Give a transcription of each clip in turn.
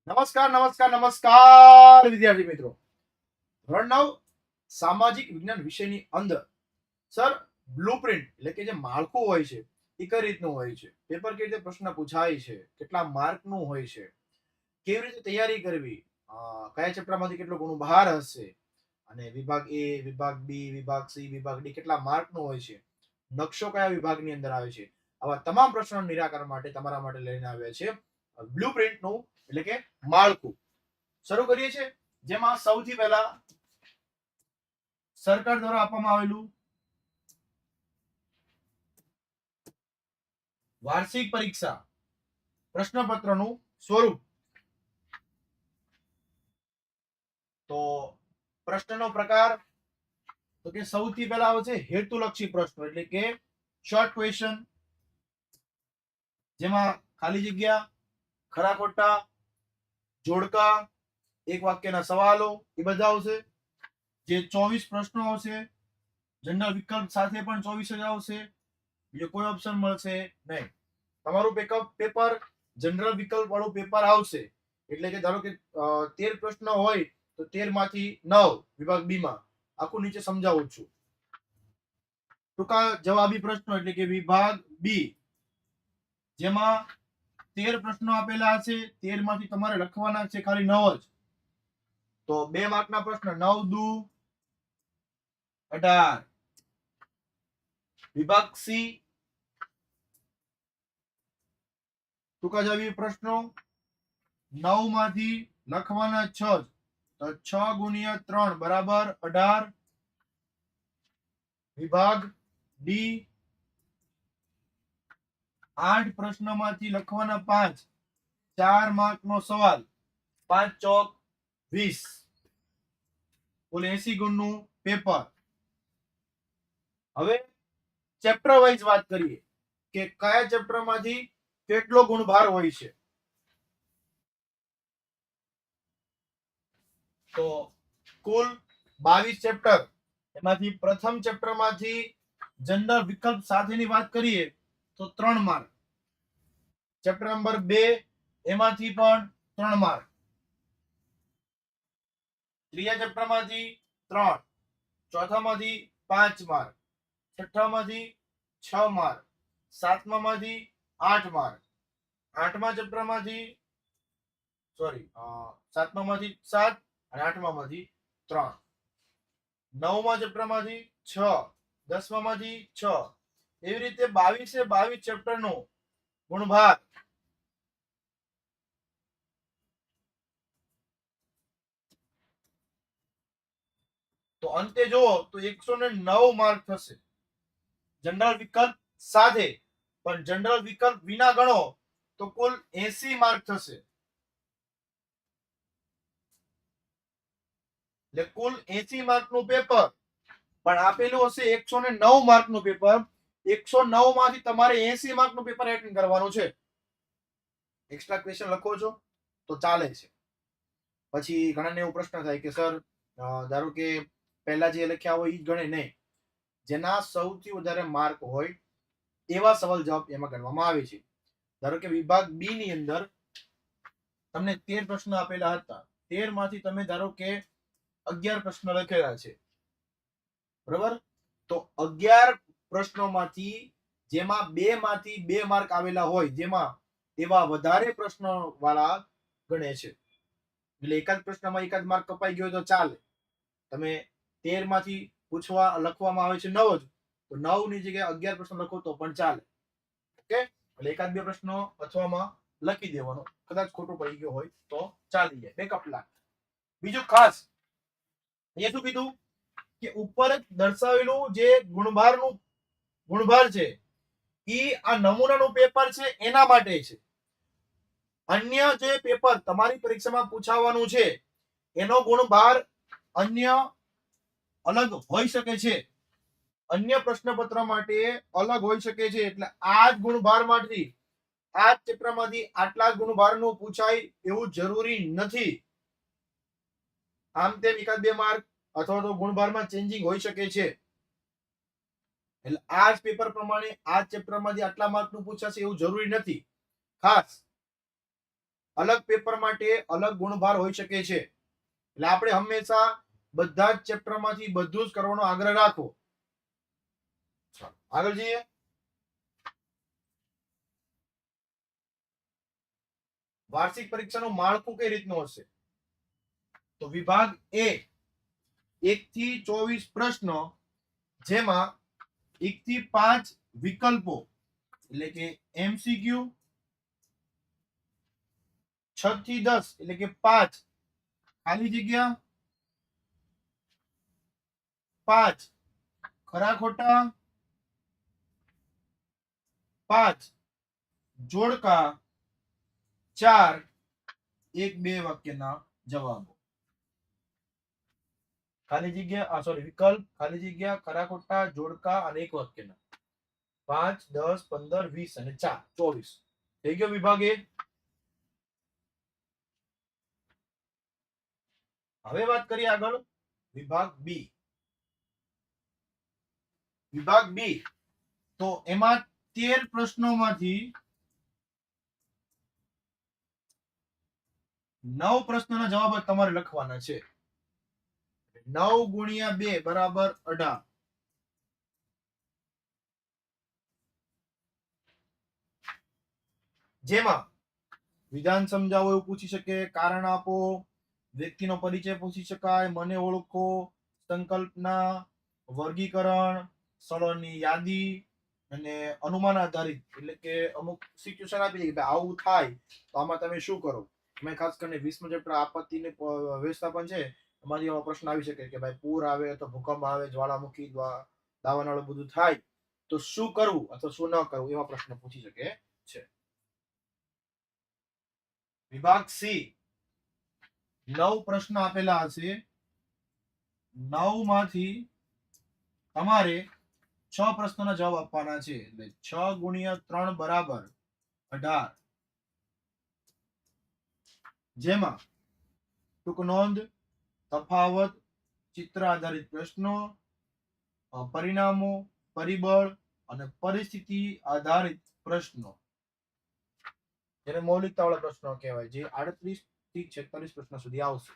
નમસ્કાર નમસ્કાર નમસ્કાર વિદ્યાર્થી મિત્રો. ધોરણ 9 સામાજિક વિજ્ઞાન વિષયની અંદર સર બ્લુપ્રિન્ટ એટલે કે જે માળખું હોય છે એ કઈ રીતનું હોય છે, પેપર કેવી રીતે પ્રશ્ન પૂછાય છે, કેટલા માર્કનું હોય છે, કેવી રીતે તૈયારી કરવી, કયા ચેપ્ટરમાંથી કેટલો ગુણ બહાર હશે, અને વિભાગ એ, વિભાગ બી, વિભાગ સી, વિભાગ ડી કેટલા માર્કનું હોય છે, નકશો કયા વિભાગની અંદર આવે છે, આવા તમામ પ્રશ્નોનું નિરાકરણ માટે તમારા માટે લઈને આવ્યા છે બ્લુપ્રિન્ટનું એટલે કે માળખું. શરૂ કરીએ છીએ, જેમાં સૌથી પહેલા સરકાર દ્વારા આપવામાં આવેલું વાર્ષિક પરીક્ષા પ્રશ્નપત્રનું સ્વરૂપ. તો પ્રશ્નનો પ્રકાર તો કે સૌથી પહેલા આવે છે હેતુલક્ષી પ્રશ્નો એટલે કે શોર્ટ ક્વેશ્ચન, જેમાં ખાલી જગ્યા, ખરા ખોટા, જોડકા, એક વાક્યના સવાલો એ બધા આવશે. જે 24 પ્રશ્નો આવશે, જનરલ વિકલ્પ સાથે પણ 24 જ આવશે, બીજો કોઈ ઓપ્શન મળશે નહીં. તમારું પેપર જનરલ વિકલ્પ વાળું પેપર આવશે એટલે કે ધારો કે 13 પ્રશ્ન હોય તો 13 માંથી 9 વિભાગ બી માં. આખું નીચે સમજાવું છું. ટૂંકા જવાબી પ્રશ્નો એટલે કે વિભાગ બી, જેમાં 13 પ્રશ્નો આપેલા છે, 13 માંથી તમારે લખવાના છે ખાલી 9 જ. તો 2 માર્કના પ્રશ્ન 9 દુ 18. વિભાગ સી ટૂંકા જવાબી પ્રશ્નો 9 માંથી લખવાના 6 જ. તો 6 ગુણ્યા 3 બરાબર 18. વિભાગ ડી 8 પ્રશ્નોમાંથી લખવાના 5, 4 માર્કનો સવાલ, 5 ચોક 20, કુલ 80 ગુણનું પેપર. હવે ચેપ્ટર વાઇઝ વાત કરીએ કે કયા ચેપ્ટરમાંથી કેટલો ગુણભાર હોય છે. તો કુલ 22 ચેપ્ટર, એમાંથી પ્રથમ ચેપ્ટરમાંથી જનરલ વિકલ્પ સાથેની વાત કરીએ તો 3 માર્ક. ચેપ્ટર નંબર 2 એમાંથી પણ 3 માર્ક. ત્રીજા ચેપ્ટરમાંથી 3, ચોથામાંથી 5 માર્ક, છઠ્ઠામાંથી 6 માર્ક, સાતમામાંથી 8 માર્ક, આઠમા ચેપ્ટરમાંથી સાતમામાંથી 7 અને આઠમામાંથી 3, નવમા ચેપ્ટરમાંથી 6, દસમામાંથી 6. એવી રીતે 22 ચેપ્ટરનો ગુણભાર તો અંતે જુઓ તો 109 માર્ક થશે જનરલ વિકલ્પ સાથે. પણ જનરલ વિકલ્પ વિના ગણો તો કુલ 80 માર્ક થશે. એટલે કુલ 80 માર્કનું પેપર પણ આપેલું હશે 109 માર્કનું પેપર. 109 માંથી તમારે 80 માર્કનું પેપર એટેન્ડ કરવાનું છે. એક્સ્ટ્રા ક્વેશ્ચન લખો છો તો ચાલે છે. પછી ઘણાને એવો પ્રશ્ન થાય કે સર ધારો કે પહેલા જે લખ્યા હોય એ જ ગણે નહીં. જેના સૌથી વધારે માર્ક હોય એવા સવાલ જવાબ એમાં ગણવામાં આવે છે. ધારો કે વિભાગ બી ની અંદર તમને 13 પ્રશ્નો આપેલા હતા, 13 માંથી તમે ધારો કે 11 પ્રશ્નો લખેલા છે, બરાબર. તો 11 પ્રશ્નોમાંથી જેમાં 2 માંથી 2 માર્ક આવેલા હોય, જેમાં એવા વધારે પ્રશ્નો વાળા ગણે છે. એટલે એકાદ પ્રશ્નમાં એકાદ માર્ક કપાઈ ગયો તો ચાલે. તમે 13 માંથી લખવામાં આવે છે 9 જ, તો 9 ની જગ્યાએ 11 પ્રશ્નો લખો તો પણ ચાલે. ઓકે, એટલે એકાદ બે પ્રશ્નો અથવામાં લખી દેવાનો, કદાચ ખોટું પડી ગયો હોય તો ચાલી જાય, બેકઅપ લાગ. બીજું ખાસ અહીંયા શું કીધું કે ઉપર દર્શાવેલું જે ગુણભાર છે એ આ નમૂનાનું પેપર છે એના માટે છે. અન્ય જે પેપર તમારી પરીક્ષામાં પૂછાવાનું છે એનો ગુણભાર અન્ય અલગ હોઈ શકે છે, અન્ય પ્રશ્નપત્ર માટે અલગ હોઈ શકે છે. એટલે આ જ ગુણભારમાંથી, આ જ ચેપ્ટરમાંથી આટલા ગુણભારનું પૂછાય એવું જરૂરી નથી. આમ તેમ એકાદ બે માર્ક અથવા તો ગુણભારમાં ચેન્જિંગ હોઈ શકે છે. એટલે આ જ પેપર પ્રમાણે આ ચેપ્ટરમાંથી આટલા માર્કનું પૂછાશે એવું જરૂરી નથી. ખાસ અલગ પેપર માટે અલગ ગુણભાર હોઈ શકે છે, એટલે આપણે હંમેશા બધા જ ચેપ્ટરમાંથી બધું જ કરવાનો આગ્રહ રાખો. આગળ જઈએ. વાર્ષિક પરીક્ષાનું માળખું કઈ રીતનું હશે? તો વિભાગ એ 1 થી 24 પ્રશ્નો, જેમાં 1 થી 5 વિકલ્પો એટલે કે એમસીક્યુ, 6 થી 10 એટલે કે 5 ખાલી જગ્યા, 5 ખરા ખોટા, 5 જોડકા, 4 1-2 વાક્યના જવાબો. ખાલી જગ્યા વિકલ્પ, ખાલી જગ્યા, ખરા ખોટા, જોડકા અને એક વાક્યના. 5, 10, 15, 20 અને 4 24. થઈ ગયો વિભાગ એ. હવે વાત કરીએ આગળ વિભાગ બી. વિભાગ બી તો એમાં 13 પ્રશ્નોમાંથી 9 પ્રશ્નોના જવાબ તમારે લખવાના છે. 9 ગુણ્યા 2 બરાબર 18. જેમાં વિધાન સમજાવો એવું પૂછી શકે, કારણ આપો, વ્યક્તિનો પરિચય પૂછી શકાય, મને ઓળખો, સંકલ્પના, વર્ગીકરણ, સ્થળોની યાદી અને અનુમાન આધારિત એટલે કે અમુક સિચ્યુએશન આપી દે કે આવું થાય તો આમાં તમે શું કરો. મેં ખાસ કરીને 20મો ચેપ્ટર આપત્તિ ને વ્યવસ્થાપન છે, એમાંથી એવો પ્રશ્ન આવી શકે કે ભાઈ પૂર આવે તો ભૂકંપ આવે, જ્વાળામુખી દાવાનળ બધું થાય તો શું કરવું અથવા શું ન કરવું, એવા પ્રશ્ન પૂછી શકે છે. વિભાગ સી 9 પ્રશ્ન આપેલા હશે. 9 માંથી તમારે 6 પ્રશ્નોના જવાબ આપવાના છે, એટલે 6 ગુણ્યા 3 બરાબર 18. જેમાં ટૂંક નોંધ, તફાવત, ચિત્ર આધારિત પ્રશ્નો, પરિણામો, પરિબળ અને પરિસ્થિતિ આધારિત પ્રશ્નો, જેને મૌલિકતાવાળા પ્રશ્નો કહેવાય, જે 38 થી 46 પ્રશ્ન સુધી આવશે.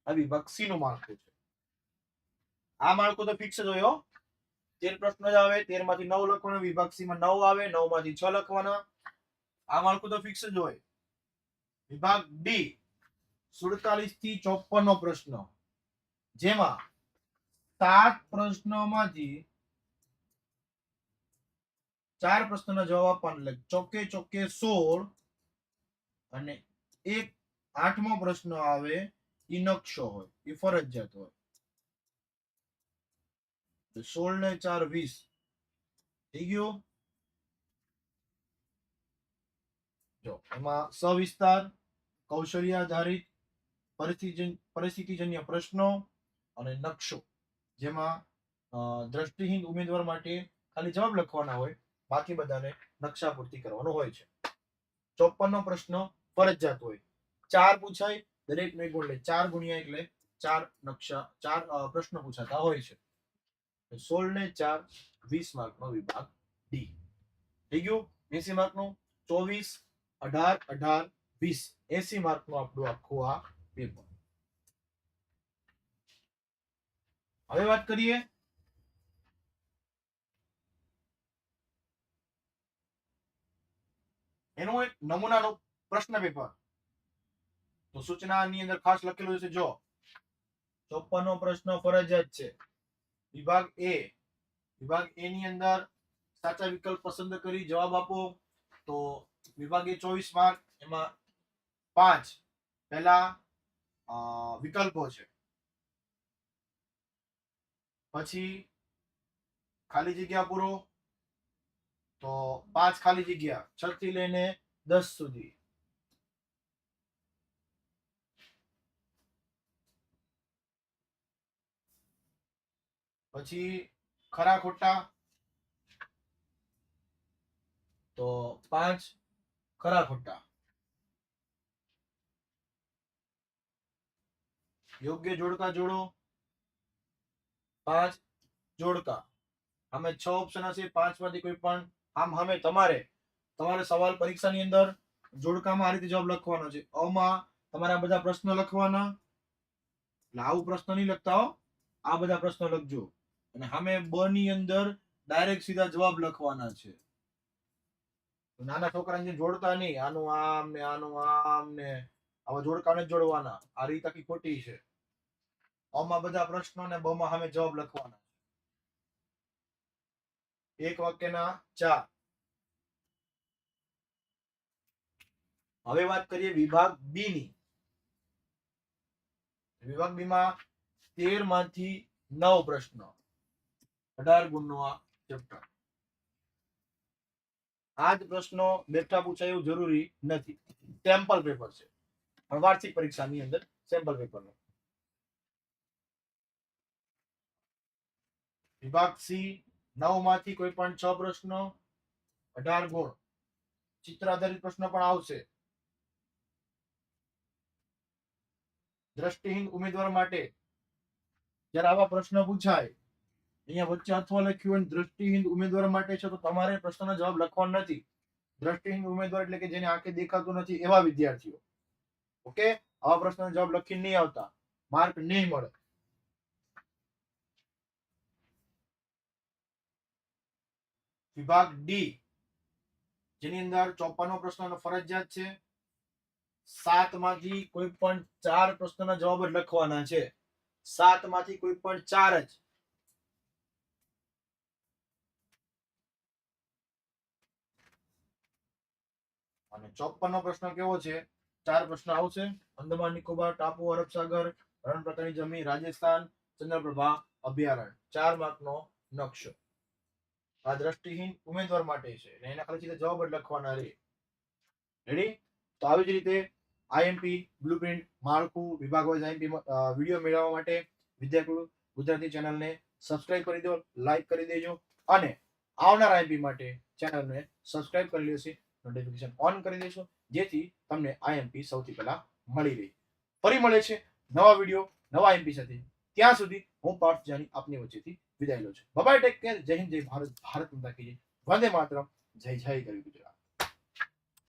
આ વિભાગ સી નું માળખું છે. આ માળખું તો ફિક્સ જ હોય. 13 પ્રશ્નો જ આવે, 13 માંથી 9 લખવાના. વિભાગ સી માં 9 આવે, 9 માંથી 6 લખવાના. આ માળખું તો ફિક્સ જ હોય. વિભાગ ડી 47 થી 54 નો પ્રશ્ન, જેમાં 7 પ્રશ્નોમાંથી 4 પ્રશ્નોના જવાબ આપવાના, એટલે ચોકે ચોકે 16. અને એક 8મો પ્રશ્ન આવે ઈ નકશો હોય, એ ફરજિયાત હોય. 16 ને 4 20 થઈ ગયું. જો એમાં સવિસ્તાર, કૌશલ્ય આધારિત, પરિસ્થિતિજન્ય પ્રશ્નો અને નકશો, જેમાં દ્રષ્ટિહીન ઉમેદવાર માટે ખાલી જવાબ લખવાના હોય, બાકી બધાને નકશા પૂર્તિ કરવાનો હોય છે. 54નો પ્રશ્ન ફરજિયાત હોય, 4 પૂછાય, દરેકનો 1 ગુણ, 4 ગુણ્યા એટલે 4 નકશા, 4 પ્રશ્નો પૂછાતા હોય છે. 16 ને 4 20 માર્કનો વિભાગ ડી. થઈ ગયું. 80 માર્કનું 24, 18, 18, 20 80 માર્કનું આપણું આખું આ પેપર. હવે વાત કરીએ એનું એક નમૂનાનું પ્રશ્ન પેપર. તો સૂચનાની અંદર ખાસ લખેલું છે, જો 54નો પ્રશ્ન ફરજિયાત છે. વિભાગ એ ની અંદર સાચા વિકલ્પ પસંદ કરી જવાબ આપો. તો વિભાગ એ 24 માર્ક, એમાં 5 પહેલા વિકલ્પો છે, પછી ખાલી જગ્યા પૂરો, તો 5 ખાલી જગ્યા 6 થી લઈને 10 સુધી. પછી ખરા ખોટા, તો 5 ખરા ખોટા. યોગ્ય જોડકા જોડો, 5 જોડકા. અમે 6 ઓપ્શન હશે, 5 માંથી કોઈ પણ આમ તમારે સવાલ પરીક્ષાની અંદર જોડકામાં આ રીતે જવાબ લખવાનો છે. અમાં તમારે આ બધા પ્રશ્નો લખવાના. એટલે આવું પ્રશ્ન નહીં લખતા હો, આ બધા પ્રશ્નો લખજો. અને સામે બ ની અંદર ડાયરેક્ટ સીધા જવાબ લખવાના છે. નાના છોકરાને જોડતા નહીં, આનું આમ ને આનું આમ ને આવા જોડકાને જ જોડવાના. આ રીત આખી ખોટી છે. અમાં બધા પ્રશ્નો ને બ માં સામે જવાબ લખવાના. એક વાક્યના 4. હવે વાત કરીએ વિભાગ બી ની. વિભાગ બી માં 13 માંથી 9 પ્રશ્નો, 18 ગુણનો આ ચેપ્ટર. આ જ પ્રશ્નો બેઠા પૂછાય એવું જરૂરી નથી. સેમ્પલ પેપર છે, પણ વાર્ષિક પરીક્ષાની અંદર સેમ્પલ પેપરનો. વિભાગ સી 9 માંથી કોઈ પણ 6 પ્રશ્નો, 18 ગુણ. ચિત્ર આધારિત પ્રશ્નો પણ આવશે. દ્રષ્ટિહીન ઉમેદવાર માટે જ્યારે આવા પ્રશ્ન પૂછાય, અહીંયા વચ્ચે અથવા લખ્યું હોય દ્રષ્ટિહીન ઉમેદવાર માટે છે, તો તમારે પ્રશ્નનો જવાબ લખવાનો નથી. દ્રષ્ટિહીન ઉમેદવાર એટલે કે જેને આંખે દેખાતું નથી એવા વિદ્યાર્થીઓ. ઓકે, આવા પ્રશ્નનો જવાબ લખીને નહીં આવતા, માર્ક નહીં મળે. વિભાગ ડી, જેની અંદર 54 પ્રશ્નનો ફરજિયાત છે. 7 માંથી કોઈ પણ 4 પ્રશ્નના જવાબ જ લખવાના છે. 7 માંથી કોઈ પણ 4 જ. અને 54 પ્રશ્ન કેવો છે? 4 પ્રશ્ન આવશે. અંદમાન નિકોબાર ટાપુ, અરબ સાગર, રણપ્રકારની જમીન, રાજસ્થાન, ચંદ્રપ્રભા અભયારણ્ય. 4 માર્કનો નકશો. આ દ્રષ્ટિહીન ઉમેદવાર માટે છે, એના ખાલી સીધા જવાબ જ લખવાના રહે. રેડી? તો આવી જ રીતે આઈએમપી બ્લુપ્રિન્ટ માળખું વિભાગ વાઇઝ આઈએમપી વિડીયો મેળવવા માટે વિદ્યાગુરુ ગુજરાતી ચેનલને સબસ્ક્રાઇબ કરી દો, લાઈક કરી દેજો, અને આવનાર આઈએમપી માટે ચેનલને સબસ્ક્રાઇબ કરી લેશે, નોટિફિકેશન ઓન કરી દેશો, જેથી તમને આઈએમપી સૌથી પહેલા મળી રહે. ફરી મળે છે નવા વિડીયો નવા આઈએમપી સાથે. ત્યાં સુધી હું પાર્થ જાની આપની વચ્ચેથી વિદાય લઉં છું. Bye bye, take care. જય હિન્દ, જય ભારત, ભારત માતા કી જય. વંદે માતરમ. જય જય ગરવી ગુજરાત.